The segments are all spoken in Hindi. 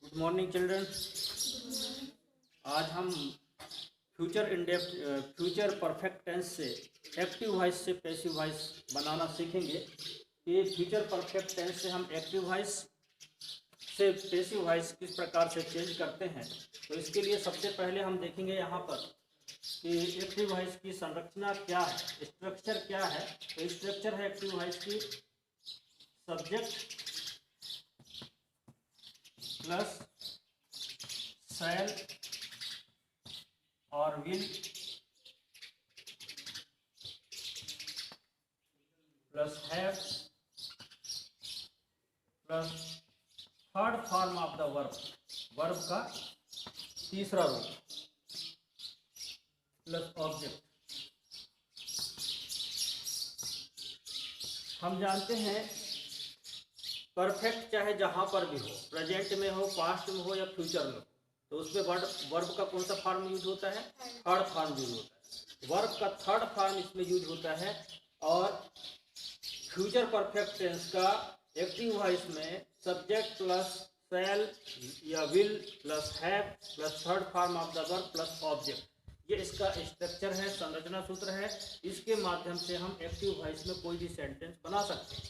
Good morning children. आज हम फ्यूचर परफेक्ट टेंस से एक्टिव वॉइस से पैसिव वॉइस बनाना सीखेंगे। कि फ्यूचर परफेक्ट टेंस से हम एक्टिव वॉइस से पैसिव वॉइस किस प्रकार से चेंज करते हैं। तो इसके लिए सबसे पहले हम देखेंगे यहाँ पर कि एक्टिव वॉइस की संरचना क्या है, स्ट्रक्चर क्या है। तो स्ट्रक्चर है एक्टिव वॉइस की सब्जेक्ट प्लस शैल और will plus have plus third form of the verb का तीसरा रूप प्लस ऑब्जेक्ट। हम जानते हैं परफेक्ट चाहे जहां पर भी हो, प्रेजेंट में हो, पास्ट में हो या फ्यूचर में हो, तो उसमें वर्ब का कौन सा फॉर्म यूज होता है? थर्ड फॉर्म यूज होता है। वर्ब का थर्ड फॉर्म इसमें यूज होता है। और फ्यूचर परफेक्ट टेंस का एक्टिव वॉइस में सब्जेक्ट प्लस शैल या will plus have plus third form of the verb plus object, ये इसका स्ट्रक्चर है, संरचना सूत्र है। इसके माध्यम से हम एक्टिव वॉइस में कोई भी सेंटेंस बना सकते हैं।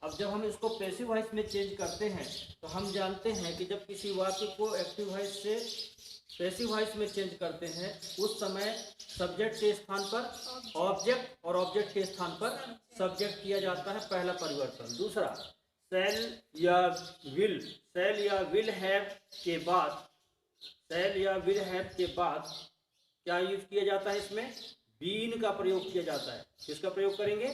अब जब हम इसको पैसिव वॉइस में चेंज करते हैं तो हम जानते हैं कि जब किसी वाक्य को एक्टिव वॉइस से पैसिव वॉइस में चेंज करते हैं उस समय सब्जेक्ट के स्थान पर ऑब्जेक्ट और ऑब्जेक्ट के स्थान पर सब्जेक्ट किया जाता है, पहला परिवर्तन। दूसरा, शैल या विल हैव के बाद क्या यूज किया जाता है? इसमें बीन का प्रयोग किया जाता है। किसका प्रयोग करेंगे?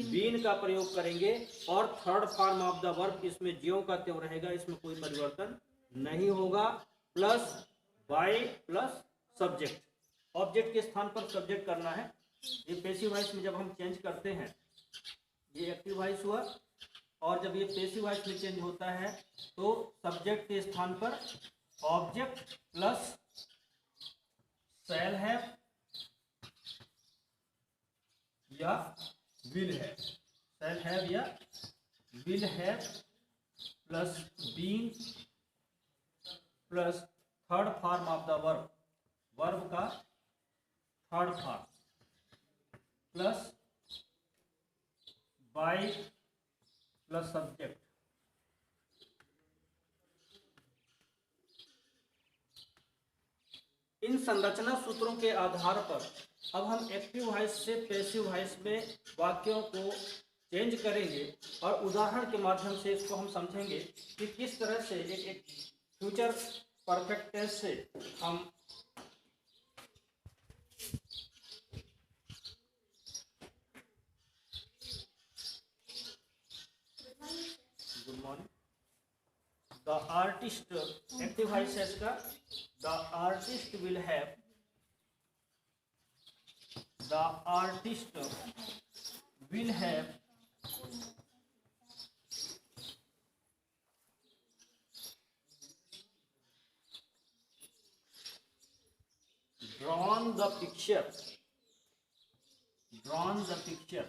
बीन का प्रयोग करेंगे। और third form of the verb इसमें ज्यों का त्यों रहेगा, इसमें कोई परिवर्तन नहीं होगा। Plus by plus subject, object के स्थान पर सब्जेक्ट करना है। ये पैसिव वॉइस में जब हम चेंज करते हैं, ये एक्टिव वॉइस हुआ। और जब ये पैसिव वॉइस में चेंज होता है तो सब्जेक्ट के स्थान पर ऑब्जेक्ट प्लस शैल हैव या विल हैव, शैल हैव या will have plus being plus third form of the verb का third form plus by plus subject. इन संरचना सूत्रों के आधार पर अब हम एक्टिव वॉइस से पैसिव वॉइस में वाक्यों को चेंज करेंगे और उदाहरण के माध्यम से इसको हम समझेंगे कि किस तरह से एक फ्यूचर परफेक्ट टेंस से हम good morning. The artist active voice है इसका, the artist will have drawn the picture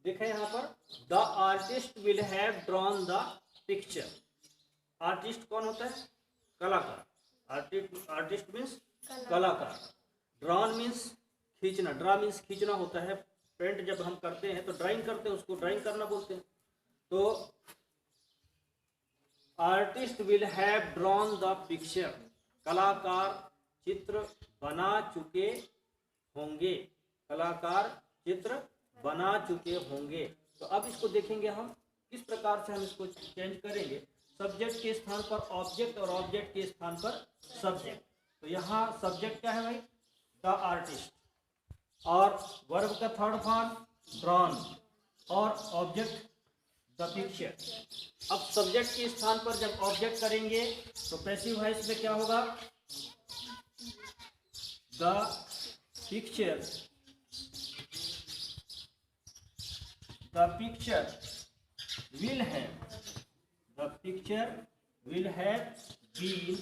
देखें यहाँ पर the artist will have drawn the picture. Artist कौन होता है? कलाकार। आर्टिस्ट मीन्स कलाकार। ड्रॉन मीन्स खींचना, ड्रा मीन्स खींचना होता है। पेंट जब हम करते हैं तो ड्राइंग करते हैं, उसको ड्राइंग करना बोलते हैं। तो artist will have drawn the picture, कलाकार चित्र बना चुके होंगे, कलाकार चित्र बना चुके होंगे। तो अब इसको देखेंगे हम किस प्रकार से हम इसको चेंज करेंगे। सब्जेक्ट के स्थान पर ऑब्जेक्ट और ऑब्जेक्ट के स्थान पर सब्जेक्ट। तो यहाँ सब्जेक्ट क्या है भाई? द आर्टिस्ट, और वर्ब का थर्ड फॉर्म ड्रॉन, और ऑब्जेक्ट द पिक्चर। अब सब्जेक्ट के स्थान पर जब ऑब्जेक्ट करेंगे तो पैसिव वॉइस में क्या होगा? The picture will have been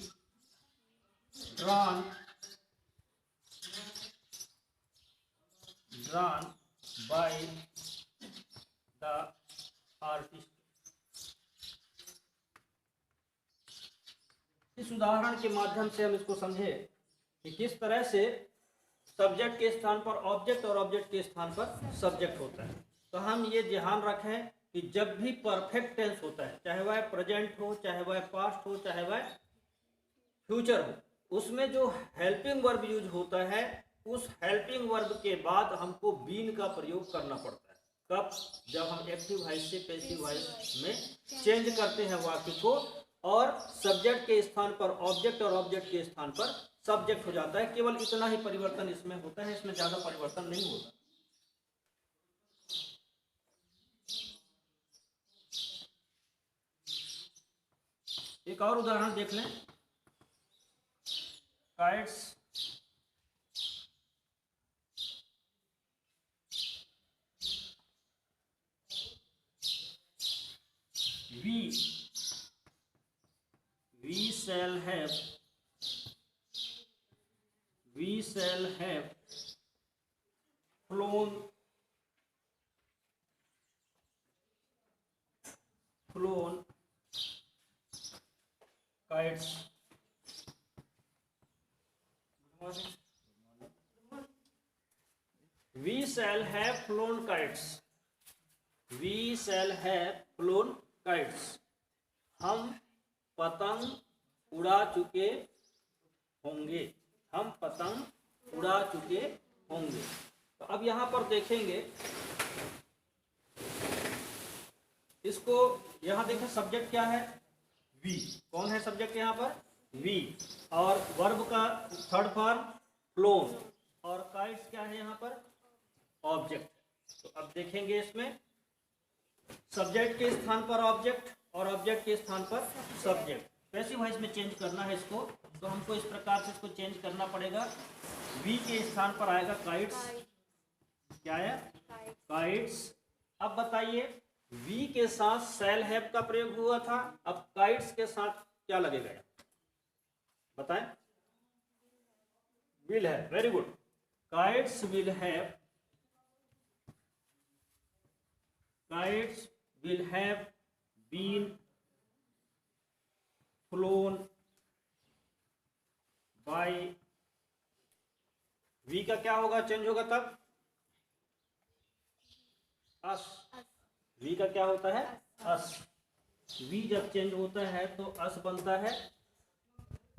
drawn drawn by the artist। इस उदाहरण के माध्यम से हम इसको समझे कि किस तरह से सब्जेक्ट के स्थान पर ऑब्जेक्ट और ऑब्जेक्ट के स्थान पर सब्जेक्ट होता है। तो हम ये ध्यान रखें कि जब भी परफेक्ट टेंस होता है, चाहे वह प्रेजेंट हो, चाहे वह पास्ट हो, चाहे वह फ्यूचर हो, उसमें जो हेल्पिंग वर्ब यूज होता है, उस हेल्पिंग वर्ब के बाद हमको बीन का प्रयोग करना पड़ता है। कब? जब हम एक्टिव वॉइस से पैसिव वॉइस में चेंज करते हैं वाक्य को, और सब्जेक्ट के स्थान पर ऑब्जेक्ट और ऑब्जेक्ट के स्थान पर सब्जेक्ट हो जाता है। केवल इतना ही परिवर्तन इसमें होता है, इसमें ज्यादा परिवर्तन नहीं होता। एक और उदाहरण देख लें। Kites we shall have flown kites we shall have flown kites हम पतंग उड़ा चुके होंगे। तो अब यहाँ पर देखेंगे, इसको यहाँ देखें, सब्जेक्ट क्या है? वी। कौन है सब्जेक्ट यहाँ पर? वी। और वर्ब का थर्ड फॉर्म फ्लोन, और काइट्स क्या है यहाँ पर? ऑब्जेक्ट। तो अब देखेंगे इसमें सब्जेक्ट के स्थान पर ऑब्जेक्ट और ऑब्जेक्ट के स्थान पर सब्जेक्ट। पैसिव वॉइस में चेंज करना है इसको, तो हमको इस प्रकार से इसको चेंज करना पड़ेगा। वी के स्थान पर आएगा काइट्स। क्या है? काइट्स। अब बताइए, वी के साथ शैल हैव का प्रयोग हुआ था, अब काइट्स के साथ क्या लगेगा? बताएं। Will have. Very good. Kites will have been flown by. We का क्या होगा? चेंज होगा तब अस। वी का क्या होता है? अस। वी जब चेंज होता है तो अस बनता है।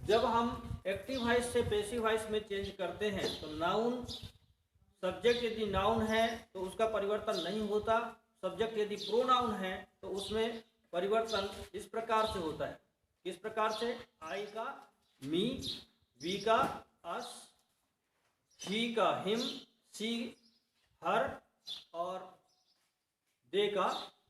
जब हम एक्टिव वॉइस से पैसिव वॉइस में चेंज करते हैं तो नाउन, सब्जेक्ट यदि नाउन है तो उसका परिवर्तन नहीं होता। सब्जेक्ट यदि प्रोनाउन है तो उसमें परिवर्तन इस प्रकार से होता है। किस प्रकार से? आई का मी, वी का अस, ही का हिम, सी हर, और दे का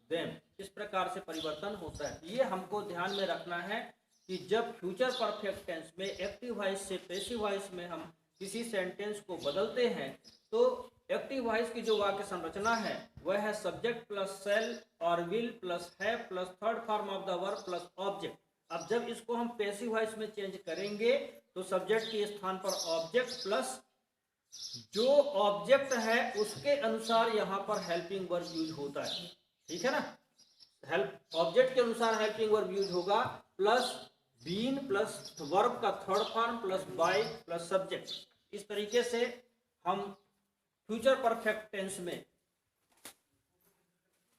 देम। इस प्रकार से परिवर्तन होता है। ये हमको ध्यान में रखना है कि जब फ्यूचर परफेक्ट टेंस में एक्टिव वॉइस से पैसिव वॉइस में हम किसी सेंटेंस को बदलते हैं तो एक्टिव वॉइस की जो वाक्य संरचना है वह है सब्जेक्ट प्लस सेल और will plus have plus third form of the verb plus object. अब जब इसको हम पैसिव वॉइस में चेंज करेंगे तो सब्जेक्ट के स्थान पर ऑब्जेक्ट प्लस जो ऑब्जेक्ट है उसके अनुसार यहाँ पर हेल्पिंग वर्ब यूज होता है। ठीक है ना? हेल्प ऑब्जेक्ट के अनुसार हेल्पिंग वर्ब यूज होगा, प्लस बीन प्लस वर्ब का third form plus by plus subject. इस तरीके से हम फ्यूचर परफेक्ट टेंस में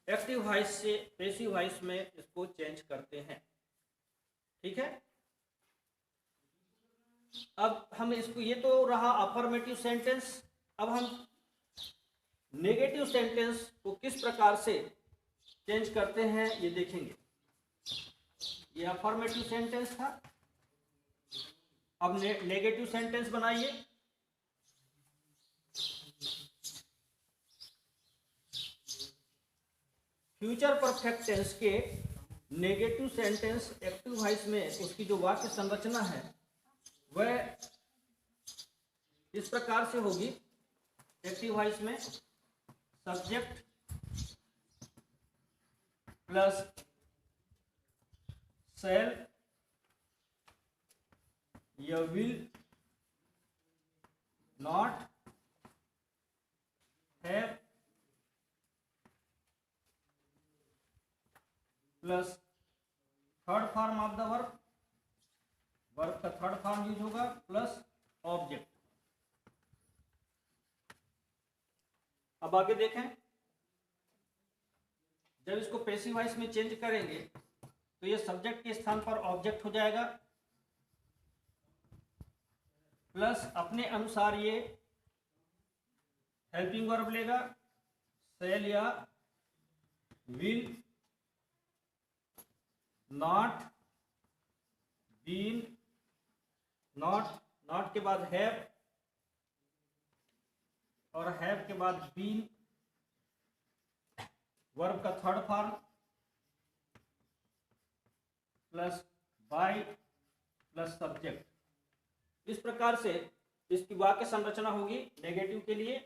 एक्टिव वॉइस से पैसिव वॉइस में इसको चेंज करते हैं। ठीक है? अब हम इसको, ये तो रहा अफर्मेटिव सेंटेंस। अब हम नेगेटिव सेंटेंस को किस प्रकार से चेंज करते हैं ये देखेंगे। ये अफर्मेटिव सेंटेंस था। अब नेगेटिव सेंटेंस बनाइए। फ्यूचर परफेक्ट टेंस के नेगेटिव सेंटेंस एक्टिव वॉइस में उसकी जो वाक्य संरचना है वह इस प्रकार से होगी। एक्टिव वॉइस में सब्जेक्ट प्लस सेल या will not have plus third form of the verb, verb का थर्ड फॉर्म यूज होगा, प्लस ऑब्जेक्ट। अब आगे देखें, जब इसको पैसिव वॉइस में चेंज करेंगे तो ये सब्जेक्ट के स्थान पर ऑब्जेक्ट हो जाएगा, प्लस अपने अनुसार ये हेल्पिंग वर्ब लेगा, शैल या विल, नॉट, बीन, नॉट के बाद हैव, और हैव के बाद बीन, वर्ब का third form, plus by plus subject. इस प्रकार से इसकी वाक्य संरचना होगी नेगेटिव के लिए।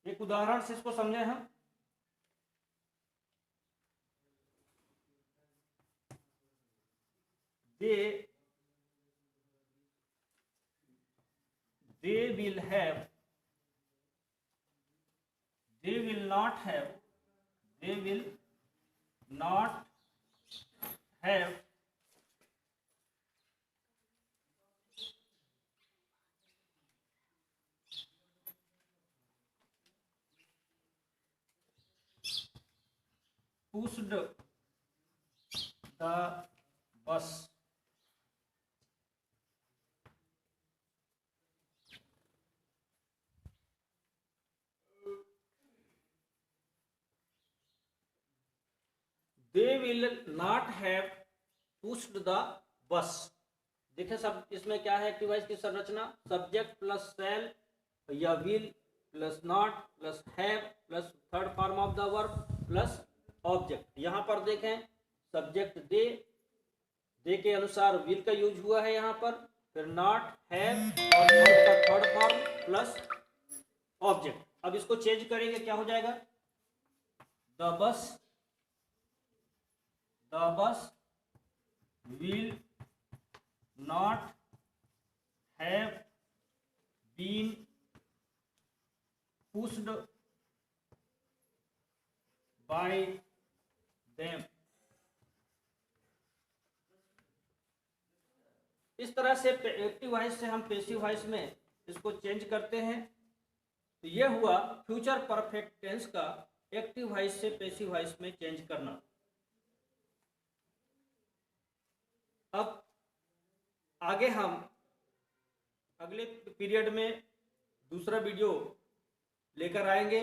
एक उदाहरण से इसको समझें हम। they will have, they will not have, they will not have pushed the bus। They will not have pushed the bus। देखें सब इसमें क्या है, एक्टिव वॉइस की संरचना, सब्जेक्ट प्लस शैल या will plus not plus have plus third form of the verb plus object. यहाँ पर देखें सब्जेक्ट दे के अनुसार विल का यूज हुआ है यहाँ पर, फिर नॉट, हैव और वर्ब का थर्ड फॉर्म प्लस ऑब्जेक्ट। अब इसको चेंज करेंगे, क्या हो जाएगा, the bus will not have been pushed by them। इस तरह से एक्टिव वॉइस से हम पैसिव वॉइस में इसको चेंज करते हैं। तो यह हुआ फ्यूचर परफेक्ट टेंस का एक्टिव वॉइस से पैसिव वॉइस में चेंज करना। अब आगे हम अगले पीरियड में दूसरा वीडियो लेकर आएंगे।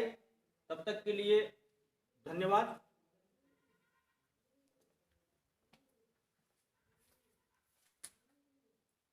तब तक के लिए धन्यवाद।